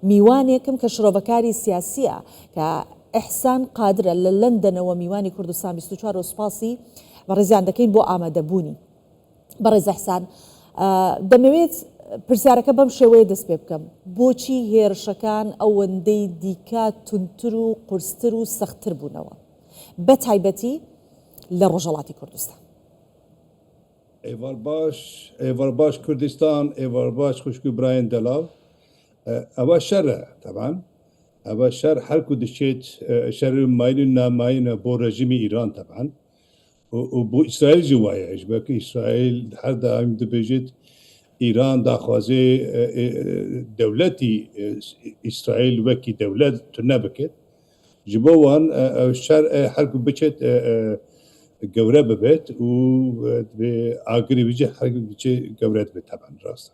میوانێکم کە شرۆڤەکاری سیاسیە کە ئەحسان قادرە لە لەندەنەوە میوانی کوردستان 24 سوپاسی بەڕێزیان دەکەین بۆ ئامادەبوونی. بەڕێز ئەحسان، دەمەوێت پرسیارەکە بەم شێوەیە دەست پێ بکەم، بۆچی هێرشەکان ئەوەندەی دیکە تونتر و قورستر و سەختتر بوونەوە بە تایبەتی لە ڕۆژهەڵاتی کوردستان؟ ئێوار باش کوردستان، ئێوار باش خوشک و برایەن دەلاو، ئەوە شەرە طبعاً، ئەوە شەر هەرکو دەچێت شەر ماین و ناماینە بۆ ڕژیمی ئیران طبعاً و بۆ ئیسرائیل جی وایە ژبەکە ئیسرائیل هەر دایم دەبێژێت ئیران داخوازێ دەولەتی ئیسرائیل وەکی دەولەت تو نەبکێت ji bo wan şer herkû biçet gewre bibêt û vê agirî bicê herkû biçe gewre dibe teban rast.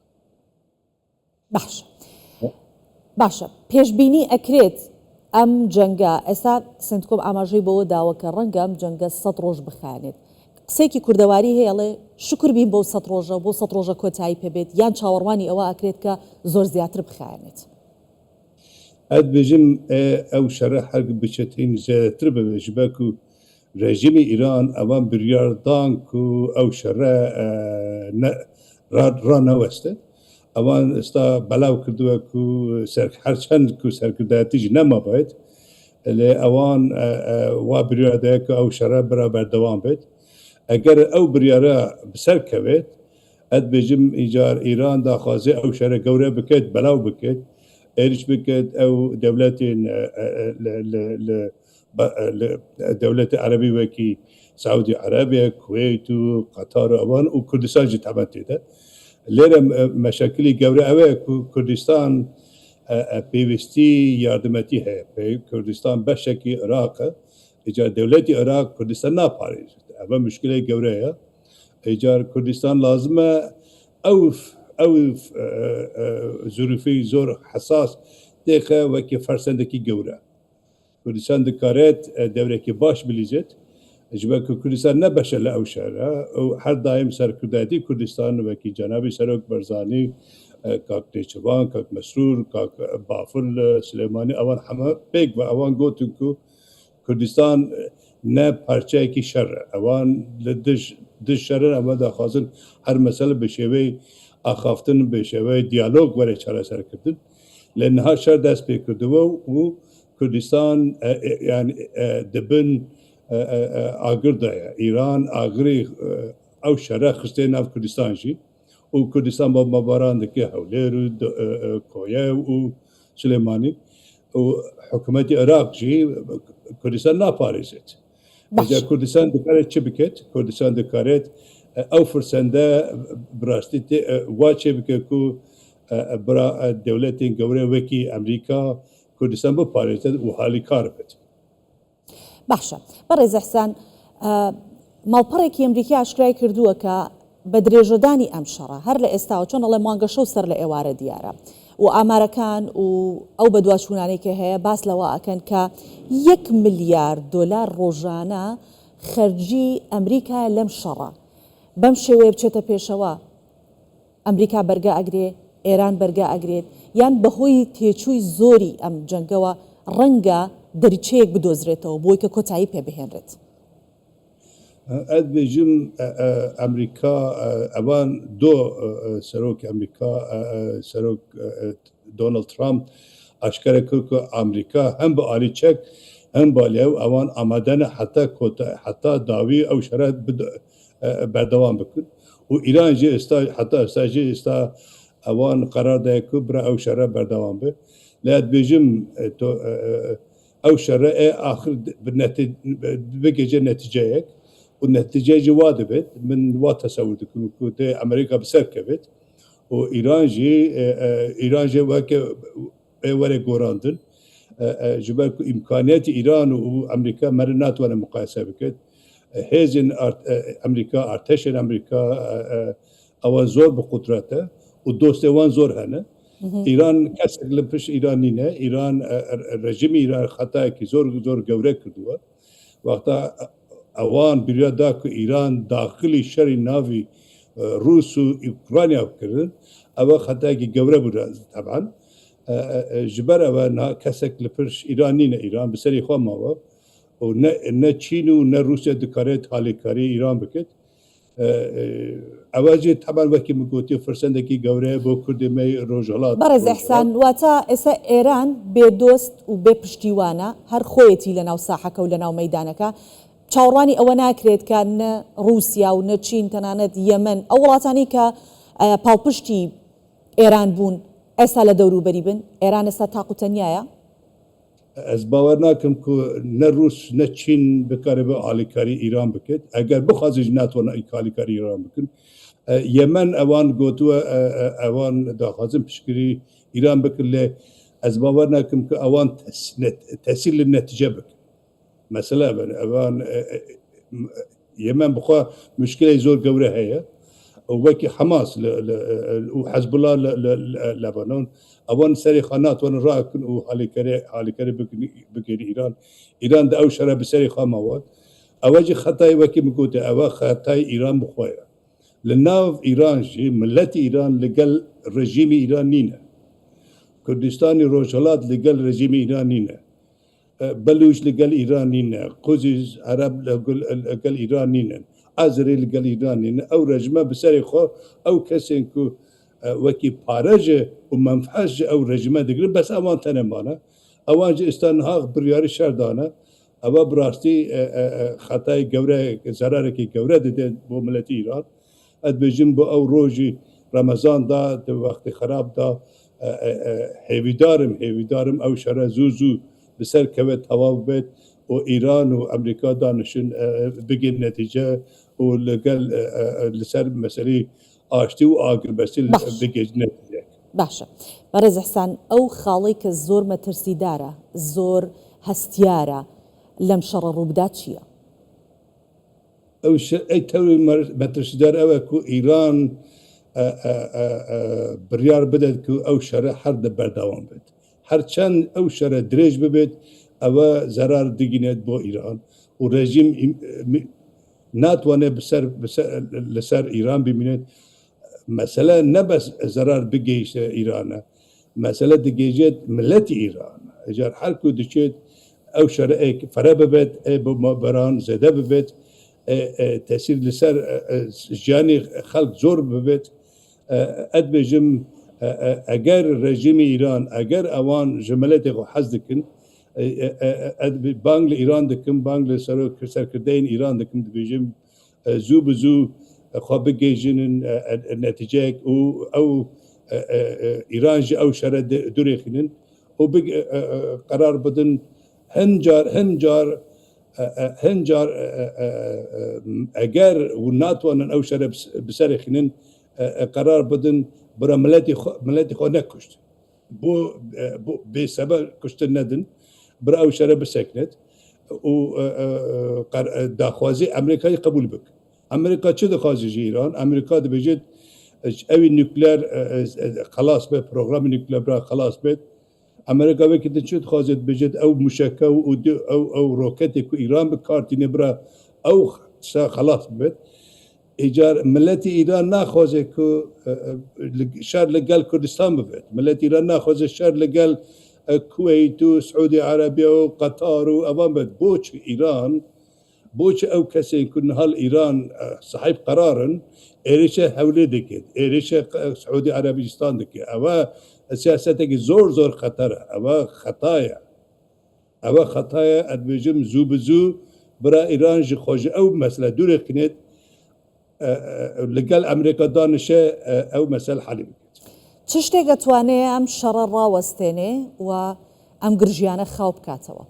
باشە پێشبینی ئەکرێت ئەم جەنگە ئێستا سنتکۆم ئاماژەی بەوە داوە کە ڕەنگە ئەم جەنگە 100 ڕۆژ بخانێت. قسێکی کوردەواری هەیەڵێ شکر بین بۆ 100 ڕۆژە بۆ 100 ڕۆژە کۆتایی پێبێت یان چاوەڕوانی ئەوە ئەکرێت کە زۆر زیاتر بخایێنێت. ئەت بێژم ئەو شەرە هەرگە بچێتین زیاتر ببێ ژبەک و رژیمی ئیران ئەوان بریاردان و ئەو شەرە ڕانەوەستێت ئەوان ئێستا بەلاو کردووە و هەرچەند و سەرکردایەتیش نەمابێت لێ ئەوان وا بریاردەیە کە ئەو شەرە بەرابەردەوام بێت. ئەگەر ئەو بریارە بسەرکەوێت ئەت بێژم ئیجار ئیران داخوازێ ئەو شەرە گەورە بکەیت بەلاو بکەیت ئێریش بکەیت ئەو دەولەتین دەولەتی عەرەبی وەکی سعودی عەرەبیە کوێیت و قەتار و ئەوان و کوردستان جی تەبەن تێدە لێرە مەشەکلی گەورە ئەوەیە کوردستان پێویستی یاردەمەتی هەیە کوردستان بەشێکی عێراقە ئیجار دەولەتی عێراق کوردستان ناپارێزێت ئەوە مشکلەی گەورەیە ئیجار کوردستان لازمە ئەو ظروفی زۆر حساس دێخە وەکی فەرسەندێکی گەورە کوردستان دکارێت دەورێکی باش بلیزێت ژبەک کوردستان نەبەشە لە ئەو شارە و هەر دایم سەرکردایەتی کوردستان وەکی جەنابی سەرۆک بەرزانی کاک نێچەوان کاک مەسرور کاک بافر سلێمانی ئەوان هەمە پێک بە ئەوان گوتن و کوردستان نە پارچەیەکی شەرە ئەوان لە دژ شەرن ئەمە داخوازن هەر مەسەلە بە شێوەی ئاخافتن بە شێوەی دیالۆگ وەرە چارەسەرکردن لە نەها شەر دەست پێ کردووە و کوردستان دەبن ئاگردایە ئیران ئاگری ئەو شەرە خستێ ناو کوردستانژی و کوردستان بۆ مەباران دەکە هەولێر و کۆیە و سلێمانی و حکوومەتی عێراقژی کوردستان ناپارێزێت. کوردستان دەکارێت چ بکێت؟ کوردستان دەکارێت ئەو فرسەندە براستی وا چێ بکەت و برا دەولەتین گەورە وەکی ئەمریکا کوردستان بپارێزێت و حالی کار بێت. باشە بەڕێز ئەحسان ماڵپەڕێکی ئەمریکی ئاشکرای کردووە کە بە درێژەدانی ئەم شەڕە هەر لە ئێستاوە چۆن ئەڵێ مانگە شەو سەر لە ئێوارە دیارە و ئامارەکان و ئەو بەدواشوونانێکی هەیە باس لەوە ئەکەن کە 1 ملیارد دۆلار ڕۆژانە خەرجی ئەمریکا لەم شەڕە بەم شێوەیە بچێتە پێشەوە ئەمریکا بەرگە ئەگرێ ئێران بەرگە ئەگرێت یان بەهۆی تێچووی زۆری ئەم جەنگەوە ڕەنگە دەریچەیەک بدۆزرێتەوە بۆی کە کۆتایی پێ بهێنرێت. ئەت بێژم ئەمریکا ئەوان دۆ سەرۆک ئەمریکا سەرۆک دۆناڵد ترامپ ئاشکارە کرد کە ئەمریکا هەم بە ئالیچەک هەم بالێ و ئەوان ئامادەنە حتا داوی ئەو شەرە بەردەوام بکرد و ئیران ژێ ئێستا حتا ئێستاژێ ئێستا ئەوان قەراردایە کرد برا ئەو شەرە بەردەوام بێ لات بێژم ئەو شەرە ئاخر بگەجێ نەتیجەیەک و نەتیجەیەکی وا دەبێت من وا تەسەور دەکەم و ئەمریکا بسەرکەوێت و ئیران ژێ وەکە وەرە گۆڕاندن ژبەر ئیمکانیەتی ئیران و ئەمریکا مەرە ناتوانە مقایسە بکرێت هێزن ئەمریکا ئارتەشێن ئەمریکا ئەوە زۆر بقودرەتە و دۆستێوان زۆر هەنە ئیران کەسێک لە پشت ئیرانی نە ئیران ڕژیمی ئیران خەتایەکی زۆر گەورە کردووە وەختە ئەوان بریادا کە ئیران داخلی شەری ناوی رووس و ئوکرانیا بکردن ئەوە خەتایەکی گەورە بوو طبعاً جبر و نه کسک لپرش ایرانی نه ایران بسری خواه ماوا و نه چین و نه روسیه دکاره تالیکاری ایران بکد اواجه طبعا وکی مگوتی فرسندکی گوره با کردمه روجهلات بەڕێز ئەحسان واتە ئێستا ئێران بێدۆست و بێ پشتیوانە هەر خۆیەتی لە ناو ساحەکە و لە ناو مەیدانەکە چاوەڕوانی ئەوە ناکرێت کە نە رووسیا و نە چین تەنانەت یەمەن ئەو وڵاتانی کە پاڵپشتی ئێران بوون ئێستا لە دەوروبەری بن ئێران ئێستا تاقوتەنیایە از باور ناکم که نه روس نه چین بکاره به آلیکاری ایران بکد اگر بخوازش نتونه آلیکاری ایران بکن یمن اوان گوتو اوان داخازم پشکری ایران بکن لی از باور ناکم که اوان تحصیل نتیجه بکن مثلا اوان یمن بخواه مشکل زور گوره هیا وكي حماس وحزب الله لبنان اوان سري خانات وانا راكن وحالي كري بكري ايران ده او شرا بسري خاموات اواجي خطاي وكي مقوتي اوا خطاي ايران بخويا لناف ايران جي ملت ايران لقل رجيم ايران نينا كردستاني روجهلات لقل رجيم ايران نينا بلوش لقل ايران نينا قزيز عرب لقل ايران نينا ازري لقل ايران نينا او رجمه بسري خو او كسين كو وكي بارجه ومنفعج او رجمه دقل بس اوان تنمانا اوان جي استانها برياري شردانا اوا براستي خطاي قوره زراركي قوره دي بو ملتي ايران ادبجن بو او روجي رمضان دا وقت خراب دا هيويدارم او شرا زوزو بسر كوت هواو بيت و ايران و امريكا دانشن بقي النتيجه ولقال لسر مسألة آشتي و آقر بسي بقي النتيجه باشە بەڕێز ئەحسان ئەو خاڵی کە زۆر مەترسیدارە زۆر هەستیارە لەم شەڕە ڕووبدا چییە؟ او اي توري مترشدار او كو ايران بريار بدت كو او شرع حرد بردوام بيت هرچند او شرع دريج ببيت او زرار دقينت بو ايران ورجيم ناتوانه بسر لسر ايران بمينت مثلا نبس زرار بقيش ايران مثلا دقيجت ملت ايران اجار حركو دشيت او شرع فرا ببيت بران زده ببيت تأثير لسر جاني خلق زور ببيت ادبجم اگر رژیم ایران اگر اوان جملت خو حزدکن بانگ ایران دکم بانگ سرکردین ایران دکم دبجم زو بزو خو بگیجن نتیجه او ایران جي او شرد دوريخنن او قرار بدن هنجار اگر وناتوانن او شرب بسرخنن قرار بدن برا ملتي خو نكشت بو بسبب كشت ندن برا او شرب بسكنت و داخوازي امريكا قبول بك امريكا چه دخوازي ايران امريكا دبجد اوي نوكلير خلاص به برنامج نوكلير برا خلاص به امريكا وقت چه دخوازت بجد او مشكه او روكتي كو ايران بكارتين برا او خلاص به ايجار ملت ايران ناخوزه كو شهر لقال كردستان ببيت ملت ايران ناخوزه شهر لقال كويت وسعودي عربية وقطر وأبان بد بوش إيران بوش أو كسين كن هال إيران صاحب قرارا إيريشة حولي دكت إيريشة سعودي عربيستان دكت أوا سياستك زور خطر أوا خطايا أدبجم زو بزو برا إيران جي خوش أو مسألة دوري كنت لقال أمريكا دانشة أو مسألة حليب چ شتێک دەتوانێت ئەم شەڕە ڕاوەستێنێ و ئەم گرژیانە خاو بکاتەوە؟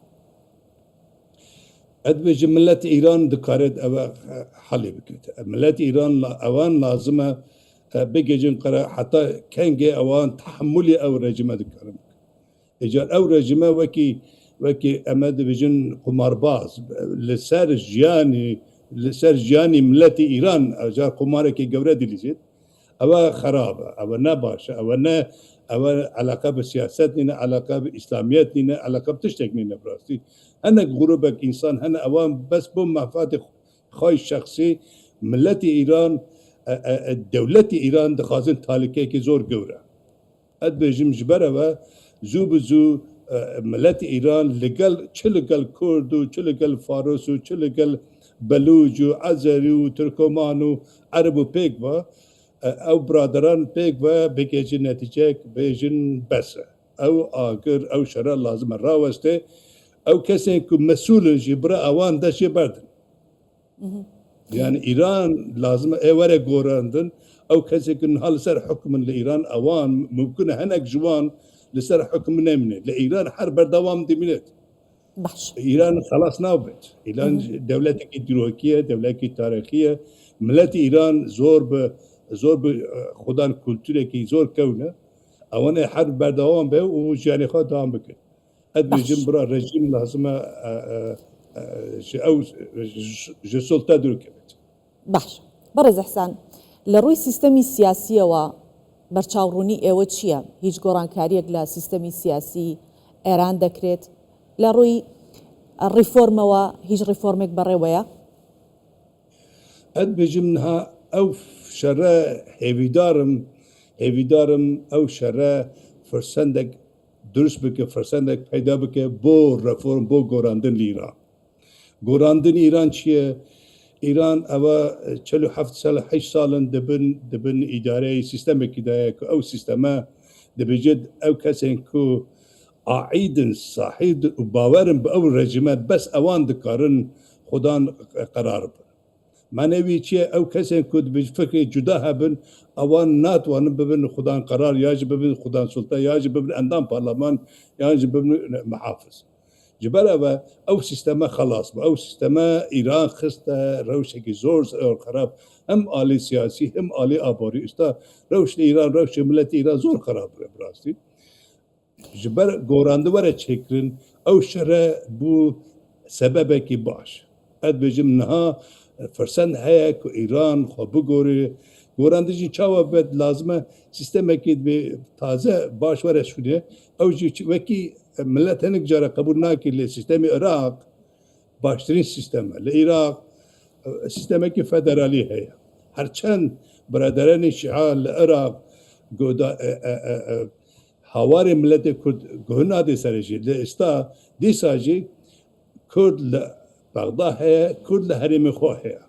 ئەدبێژە ملەتی ئیران دەکارێت ئەوە حەڵی بکرێت ملەتی ئیران ئەوان لازمە بگەجن قەرە حتا کەنگێ ئەوان تحملی ئەو ڕێژیمە دەکارن ئیجار ئەو ڕێژیمە وەکی ئەمە دەبێژن قمارباز لەسەر ژیانی ملەتی ئیران ئەجار قمارێکی گەورە دەلیزێت أو خرابة أو نباشة أو علاقة بالسياسات نينا علاقة بإسلاميات نينا علاقة بتشتك نينا براستي هناك غروبك إنسان هنا أوان بس بوم مفاد خاي شخصي ملتي إيران دولتي إيران دخازن تالكي كي زور قورة أدبجم جبرة زوو بزوو ملەتی ئیران لەگەڵ چ لەگەڵ کورد و چ لەگەڵ فارس و چ لەگەڵ بەلوج و عەزەری و تورکۆمان و عەرب و پێک بە ئەو برادران پێک بە بگێژن نەتیجەیەک بێژن بەسە ئەو ئاگر ئەو شەرە لازمە ڕاوەستێ ئەو کەسێک و مەسوولن ژی برە ئەوان دەشێ بەردن يعني إيران لازم ولا جوراندن أو كذا كن هال سر حكم لإيران أوان ممكن هناك جوان لسر حكم نمنه لإيران حرب دوام دمنت باش إيران خلاص نوبت إيران دولة إيديولوجية دولة تاريخية ملت إيران زور ب خدان كولتورة كي زور كونه أوان حرب دوام به وجاني خد دوام بكر أدري برا رجيم لازم أو جسولتا دروكبت باش بەڕێز ئەحسان لە ڕووی سیستەمی سیاسیەوە بەرچاوڕوونی ئێوە چییە؟ هیچ گۆڕانکاریەک لە سیستەمی سیاسی ئێران دەکرێت لە ڕووی ڕیفۆرمەوە هیچ ڕیفۆرمێک بەڕێوەیە؟ ئەدبێژم نها ئەو شەرە هێویدارم ئەو شەرە فرسەندێک دروست بکە فرسەندێک پەیدا بکە بۆ ڕەفۆرم بۆ گۆڕاندن لە گۆڕاندن ئیران چییە؟ ئیران ئەوە 47 سال 8 ساڵن دەبن ئیدارەی سیستەمێکی دایە کە ئەو سیستەمە دەبێت ئەو کەسێن کو عیدن صاحید و باوەرن بە ئەو ڕێژیمە بەس ئەوان دکارن خوددان قرار بن معنەوی چییە ئەو کەسێن کو فکری جودا هەبن ئەوان ناتوانن ببن خوددان قرار یاجی ببن خوددان سولتا یاجی ببن ئەندام پارلەمان یاجی ببن محافظ جبرا او سيستما خلاص او سيستما ايران خسته روشكي زور خراب هم آلي سياسي هم آلي اباري استا روش ايران روش ملت ايران زور خراب براستي جبر گوراند وره چکرن او شره بو سببكي باش اد بجم نها فرسند هيك ايران خو بگوري گوراندجي چاوا بد لازمه سيستمكي به تازه باش وره شده او جي وكي ملت هنك جارة قبول ناكي لسيستم العراق باشترين سيستم العراق سيستم كي فدرالي هي هرچند برادران الشيعة العراق قودا حواري ملت كرد قهنا دي سرجي لإستا دي ساجي كرد لبغداد هي كرد لهرم خواه هي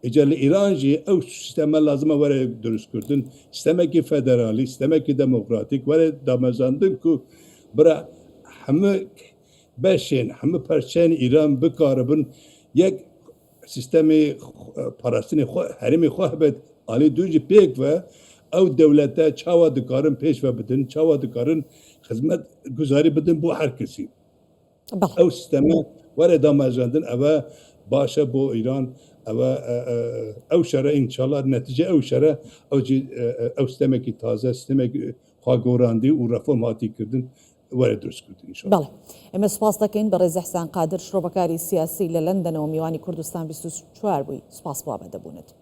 اجا لإيران جي او سيستم لازم وره درست كردن سيستم كي فدرالي سيستم كي ديمقراطيك وره دامزاندن كو برا همه بشین همه پرچین ایران بکاربن یک سیستمی پاراستنی هرمی خواه بد آلی دوجی پیک و او دولته چاوا دکارن پیش و بدن چاوا دکارن خدمت گزاری بدن بو هر کسی او سیستمی ورد دامجاندن او باشه بو ایران او شره انشالله نتیجه او شره او سیستمی که تازه سیستمی خواه گوراندی و رفورم هاتی کردن وارد درست کردن انشاءالله. بله. ئێمە سپاس دەکەین بەڕێز ئەحسان قادر شرۆڤەکاری سیاسی لە لەندەنەوە میوانی کوردستان 24 بووی سپاس بۆ ئامادەبوونت.